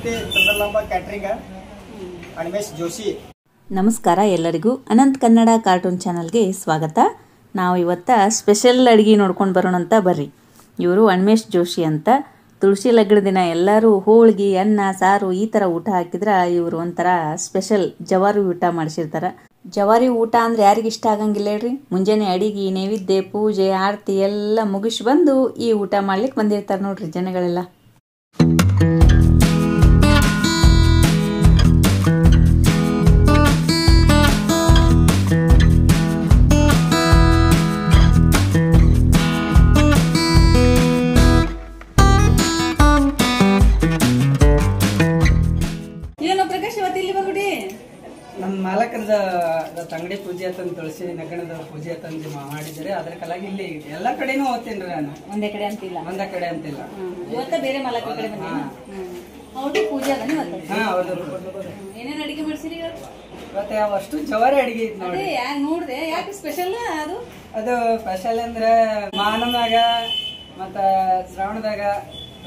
Sannati ಚಂದ್ರಲಾಂಬ catering Anmesh Joshi. ನಮಸ್ಕಾರ ಎಲ್ಲರಿಗೂ Ananth Kannada cartoon ಚಾನಲ್ಗೆ ಸ್ವಾಗತ. ನಾವು ಇವತ್ತು ಸ್ಪೆಷಲ್ ಅಡುಗೆ ನೋಡ್ಕೊಂಡು ಬರೋಣ ಅಂತ ಬರ್ರಿ. ಇವರು ಅನ್ಮೇಶ್ ಜೋಶಿ ಅಂತ. ತುಳಸಿ ಲಗ್ನ ದಿನ ಎಲ್ಲರೂ ಹೋಳಿಗೆ ಅನ್ನ ಸಾರು ಈ ಥರ ಊಟ ಹಾಕಿದ್ರೆ ಇವರು ಒಂಥರ ಸ್ಪೆಷಲ್ ಜವಾರಿ ಊಟ ಮಾಡಿಸಿರ್ತಾರೆ. ಜವಾರಿ ಊಟ ಅಂದರೆ ಯಾರಿಗೆ ಇಷ್ಟ ಆಗಂಗಿಲ್ಲ ಹೇಳ್ರಿ. ಮುಂಜಾನೆ ಅಡಿಗೆ ನೈವೇದ್ಯ ಪೂಜೆ ಆರತಿ ಎಲ್ಲ ಮುಗಿಸಿ ಬಂದು ಈ ಊಟ ಮಾಡ್ಲಿಕ್ಕೆ ಬಂದಿರ್ತಾರೆ ನೋಡ್ರಿ ಜನಗಳೆಲ್ಲ. ನಮ್ಮ ಮಾಲಕರದ ತಂಗಡಿ ಪೂಜೆ ಆತಂದು ತುಳಸಿ ನಗಣದ ಪೂಜೆ ಆತಂದು ಮಾಡಿದರೆ ಅದ್ರ ಕಲಾಗಿ ಇಲ್ಲಿ ಎಲ್ಲಾ ಕಡೆನೂ ಹೋಗ್ತೀನಿ ನಾನು. ಒಂದೇ ಕಡೆ ಅಂತಿಲ್ಲ ಬೇರೆ ಮಾಲಕ ಕಡೆ ಪೂಜೆ ಏನೇನು ಅಡಿಗೆ ಮಾಡ್ಸಿರಿ ಮತ್ತೆ ಅವಷ್ಟು ಜವಾರಿ ಅಡಿಗೆ ಐತಿ ನೋಡಿ. ನೋಡ್ದೆ ಯಾಕೆ ಸ್ಪೆಷಲ್ ಅದು ಸ್ಪೆಷಲ್ ಅಂದ್ರೆ ಮಾನದಾಗ ಮತ್ತ ಶ್ರಾವಣದಾಗ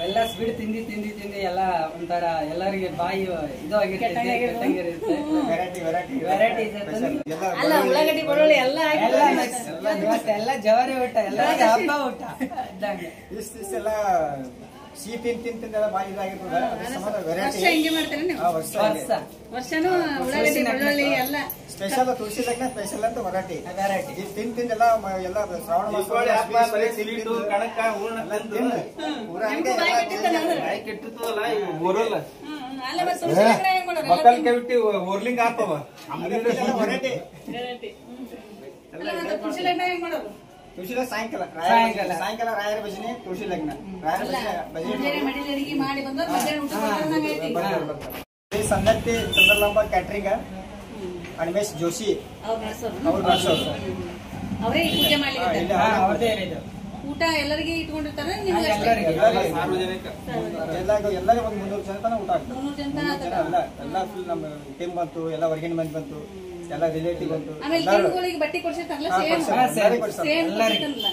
ಎಲ್ಲ ಸ್ವೀಟ್ ತಿಂದಿ ಎಲ್ಲ ಒಂಥರ ಎಲ್ಲರಿಗೆ ಬಾಯಿ ಇದು ಆಗಿರ್ತೈತೆ. ಉಳ್ಳಾಗಡ್ಡಿ ಬೆಳ್ಳುಳ್ಳಿ ಎಲ್ಲ ಜವಾರಿ ಊಟ ಎಲ್ಲ ಹಬ್ಬ ಊಟ ಇಷ್ಟೆಲ್ಲ ಸಿಹಿ ತಿಂದ ಬಾಯಿ ಸ್ಪೆಷಲ್ ತುಳಸಿ ಲಗ್ನ ಸ್ಪೆಷಲ್ ಅಂತ ವೆರೈಟಿ ತಿಂದೆಲ್ಲ ಎಲ್ಲ ಶ್ರಾವಣ ಓರ್ಲಿಂಗ್ ಆಗ್ತವ ತುಳಸಿ ಸಾಯಂಕಾಲ ರಾಯರ ಭಜನೆ ತುಳಸಿ ಲಗ್ನ ಸನ್ನತಿ ಚಂದ್ರಲಾಂಬ ಕ್ಯಾಟರಿಂಗ್ ಅನ್ಮೇಶ್ ಜೋಶಿ ಊಟ ಎಲ್ಲರಿಗೆ ಇಟ್ಕೊಂಡಿರ್ತಾರೆ. ಎಲ್ಲರಿಗೂ ಒಂದು 300 ಜನ ತನಕ ಊಟ ಆಗ್ತದೆ. ಎಲ್ಲ ಫುಲ್ ನಮ್ಮ ಟೀಮ್ ಬಂತು, ಎಲ್ಲ ಹೊರಗಿನ ಮಂದಿ ಬಂತು, ಎಲ್ಲ ರಿಲೇಟಿವ್ ಬಂತು.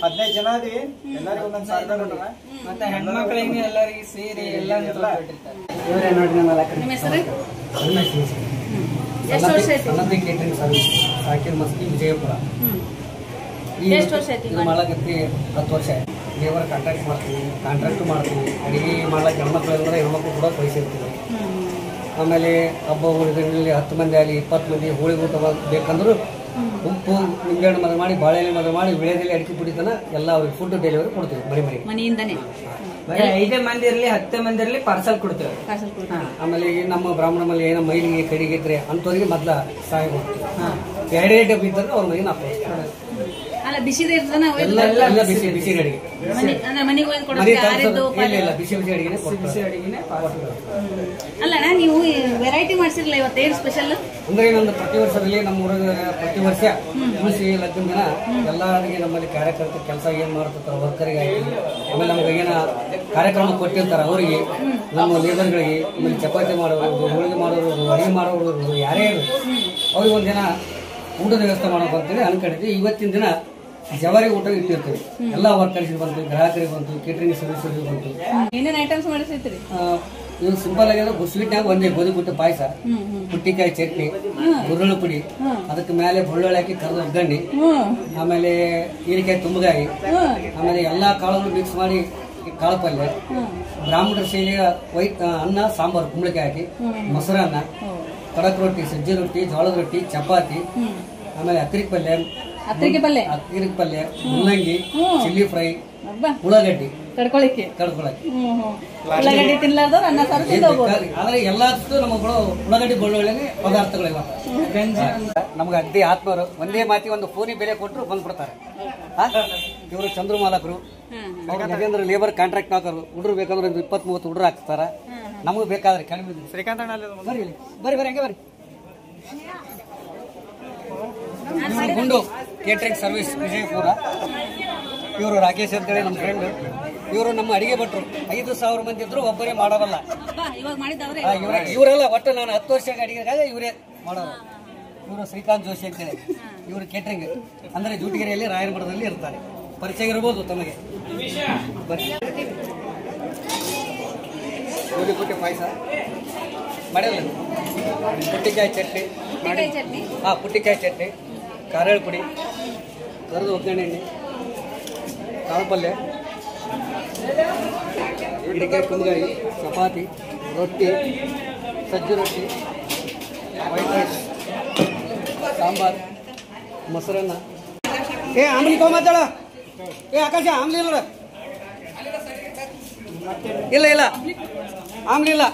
15 ಜನ ಆದ್ವಿ. ಎಲ್ಲರಿಗೂ ಒಂದೊಂದು ಸಾವಿರ ರೂಪಾಯಿ ಮತ್ತೆ ಹೆಣ್ಮಕ್ಳಿಗೆ ಎಲ್ಲರಿಗೆ ಸೇರಿ ಎಲ್ಲ ಇವರೇ ನೋಡಿ ನಮ್ಮ ಕೇಟರಿಂಗ್ ಸರ್ವಿಸ್ ಸಾಕಿನ ಮಸ್ಕಿ ವಿಜಯಪುರ. ಮಾಡಕತ್ತಿ 10 ವರ್ಷ ಆಯ್ತು. ಲೇಬರ್ ಕಾಂಟ್ರಾಕ್ಟ್ ಮಾಡ್ತೀವಿ. ಅಡಿಗೆ ಮಾಡ್ಲಿಕ್ಕೆ ಹೆಣ್ಮಕ್ಳು ಅಂದ್ರೆ ಹೆಣ್ಮಕ್ಳು ಕೂಡ ಕಳಿಸಿರ್ತೀವಿ. ಆಮೇಲೆ ಹಬ್ಬ ಹುಡುಗರಲ್ಲಿ 10 ಮಂದಿ ಆಗಲಿ 20 ಮಂದಿ ಹೋಳಿಗೆ ಊಟ ಬೇಕಂದ್ರು ಉಪ್ಪು ನಿಂಬೆಹಣ್ಣು ಮದುವೆ ಮಾಡಿ ಬಾಳೆಹಣ್ಣು ಮದುವೆ ಮಾಡಿ ವಿಳೆದಲ್ಲಿ ಅಡಿಕೆ ಪುಡಿತನ ಎಲ್ಲ ಅವ್ರಿಗೆ ಫುಡ್ ಡೆಲಿವರಿ ಕೊಡ್ತೀವಿ. ಮನೆಯಿಂದನೇ 5 ಮಂದಿ ಇರಲಿ 10 ಮಂದಿ ಇರಲಿ ಪಾರ್ಸಲ್ ಕೊಡ್ತೇವೆ. ಆಮೇಲೆ ನಮ್ಮ ಬ್ರಾಹ್ಮಣ ಮಲ್ಲಿ ಏನೋ ಮೈಲಿಗೆ ಕಡಿಗೆ ಇದ್ರೆ ಅಂಥವ್ರಿಗೆ ಮೊದ್ಲ ಸಹಾಯ ಕೊಡ್ತೀವಿ. 2 ಡಬ್ಬಿ ಇದ್ದರೆ ಅವ್ರ ಮನೆಗೆ ನಾವು ಬಿಸಿ ಬಿಸಿ ಅಡಿಗೆ ಬಿಸಿ ಅಡಿಗೆನೆ. ಅಲ್ಲಣ್ಣ ನೀವು ವೆರೈಟಿ ಮಾಡ್ಸಿರಲ್ಲ ಇವತ್ತು ಏನು ಸ್ಪೆಷಲ್ ಅಂದ್ರೆ ನಮ್ದು ಪ್ರತಿ ವರ್ಷದಲ್ಲಿ ನಮ್ಮ ಊರಾಗ ಪ್ರತಿ ವರ್ಷ ತುಳಸಿ ಲಗ್ನ ದಿನ ಎಲ್ಲರಿಗೆ ನಮ್ಮಲ್ಲಿ ಕಾರ್ಯಕರ್ತರ ಕೆಲಸ ಏನ್ ಮಾಡ್ತಿರ್ತಾರೆ ವರ್ಕರಿಗೆ ಆಯ್ತು, ಆಮೇಲೆ ನಮ್ಗೆ ಏನ ಕಾರ್ಯಕ್ರಮ ಕೊಟ್ಟಿರ್ತಾರೆ ಅವರಿಗೆ, ನಮ್ಮ ಲೇಬರ್ಗಳಿಗೆ, ಆಮೇಲೆ ಚಪಾತಿ ಮಾಡೋರು, ಹೋಳಿಗೆ ಮಾಡೋರು, ಅಡಿಗೆ ಮಾಡೋರು, ಯಾರೇ ಅವ್ರಿಗೆ ಒಂದಿನ ಊಟದ ವ್ಯವಸ್ಥೆ ಮಾಡೋಕೆ ಅಂತೇಳಿ ಅನ್ಕೊಂಡಿದ್ವಿ. ಇವತ್ತಿನ ದಿನ ಜವಾರಿ ಊಟ ಇಟ್ಟಿರ್ತೀವಿ. ಎಲ್ಲ ವರ್ಕರ್ಸ್ಗೆ ಬಂತು, ಗ್ರಾಹಕರಿಗೆ ಬಂತು, ಕೇಟರಿಂಗ್ ಸರ್ವಿಸ್ ಬಂತು. ಏನೇನು ಐಟಮ್ಸ್ ಮಾಡಿರ್ತೀರಿ? ಇದು ಸಿಂಪಲ್ ಆಗಿ ಸ್ವೀಟ್ನಾಗ ಒಂದೇ ಗೋಧಿ ಕುಟ್ಟ ಪಾಯಸ, ಪುಟ್ಟಿಕಾಯಿ ಚಟ್ನಿ, ಗುರುಳು ಪುಡಿ, ಅದಕ್ಕೆ ಮೇಲೆ ಬೆಳ್ಳುಳ್ಳಿ ಹಾಕಿ ಕರೆದು ಒಗ್ಗಣ್ಣೆ, ಆಮೇಲೆ ಹೀರೆಕಾಯಿ ತುಂಬಗಾಯಿ, ಆಮೇಲೆ ಎಲ್ಲಾ ಕಾಳುಗಳು ಮಿಕ್ಸ್ ಮಾಡಿ ಕಾಳು ಪಲ್ಯ, ಬ್ರಾಹ್ಮಣರ ಶೈಲಿಯ ವೈಟ್ ಅನ್ನ ಸಾಂಬಾರು ಕುಂಬಳಕಾಯಿ ಹಾಕಿ, ಮೊಸರನ್ನ, ಕಡಕ್ ರೊಟ್ಟಿ, ಸಜ್ಜಿ ರೊಟ್ಟಿ, ಜೋಳದ ರೊಟ್ಟಿ, ಚಪಾತಿ, ಆಮೇಲೆ ಹತ್ತಿರಿಕೆ ಪಲ್ಯ, ಮುಲ್ಲಂಗಿ, ಚಿಲ್ಲಿ ಫ್ರೈ, ಉಳ್ಳಾಗಡ್ಡಿ ಕಡ್ಕೊಳಕ್ಕೆ ಆದ್ರೆ ಎಲ್ಲದಕ್ಕೂ ನಮ್ಮಗಳು ಉಳ್ಳಾಗಡ್ಡಿ ಬೆಳ್ಳುಳ್ಳಿ ಪದಾರ್ಥಗಳು. ನಮ್ಗೆ ಅಗ್ದಿ ಆತ್ಮರು ಒಂದೇ ಮಾತಿ ಒಂದು ಫೋನಿ ಬೆಲೆ ಕೊಟ್ಟರು ಬಂದ್ಬಿಡ್ತಾರೆ. ಇವರು ಚಂದ್ರು ಮಾಲಕರು, ನಗೇಂದ್ರ ಲೇಬರ್ ಕಾಂಟ್ರಾಕ್ಟ್ ಹಾಕೋರು. ಹುಡುಗರು ಬೇಕಂದ್ರೆ 20-30 ಹುಡುಗರು ಹಾಕ್ತಾರ. ನಮಗೂ ಬೇಕಾದ್ರೆ ಕಡಿಮೆ ಶ್ರೀಕಾಂತ ಬರ್ರಿ ಹಂಗೆ ಬರ್ರಿ. ಗುಂಡು ಕೇಟರಿಂಗ್ ಸರ್ವಿಸ್ ವಿಜಯಪುರ. ಇವರು ರಾಕೇಶ್ ಅಂತೇಳಿ ನಮ್ಮ ಫ್ರೆಂಡ್. ಇವರು ನಮ್ಮ ಅಡಿಗೆ ಭಟ್ರು. 5,000 ಮಂದಿ ಇದ್ರು ಒಬ್ಬರೇ ಮಾಡೋವಲ್ಲ ಇವರೆಲ್ಲ. ಒಟ್ಟು ನಾನು 10 ವರ್ಷ ಅಡಿಗೆ ಇವರೇ ಮಾಡೋರು. ಇವರು ಶ್ರೀಕಾಂತ್ ಜೋಶಿ ಅಂತೇಳಿ. ಇವರು ಕೇಟರಿಂಗ್ ಅಂದ್ರೆ ಜೂಟಿಗೆರೆಯಲ್ಲಿ ರಾಯರಮಠದಲ್ಲಿ ಇರ್ತಾರೆ. ಪರಿಚಯ ಇರಬಹುದು ತಮಗೆ. ಗೋಧಿ ಕುಟ್ಟಿ ಪಾಯಸ, ಮಾಡಿಲ್ಲ ಪುಟ್ಟಿಕಾಯಿ ಚಟ್ನಿ ಮಾಡಿ ಹಾಂ ಪುಟ್ಟಿಕಾಯಿ ಚಟ್ನಿ ಕಾರಳ ಪುಡಿ ಕರೆದು ಒಗ್ಗರಣೆ ಎಣ್ಣೆ ಕಾಳು ಪಲ್ಯ ಹಿಡಿಕಾಯಿ ಕುಂದಗಾಯಿ ಚಪಾತಿ ರೊಟ್ಟಿ ಸಜ್ಜು ರೊಟ್ಟಿ ವೈಟ್ ರೈಸ್ ಸಾಂಬಾರು ಮೊಸರನ್ನ ಏ ಆಮ್ಲಿ ತೊಗೊಂಬತ್ತಾಳ ಏ ಆಕಾಶ ಆಮ್ಲಿ ಇಲ್ಲ ಇಲ್ಲ ಇಲ್ಲ ಆಮ್ಲಿ ಇಲ್ಲ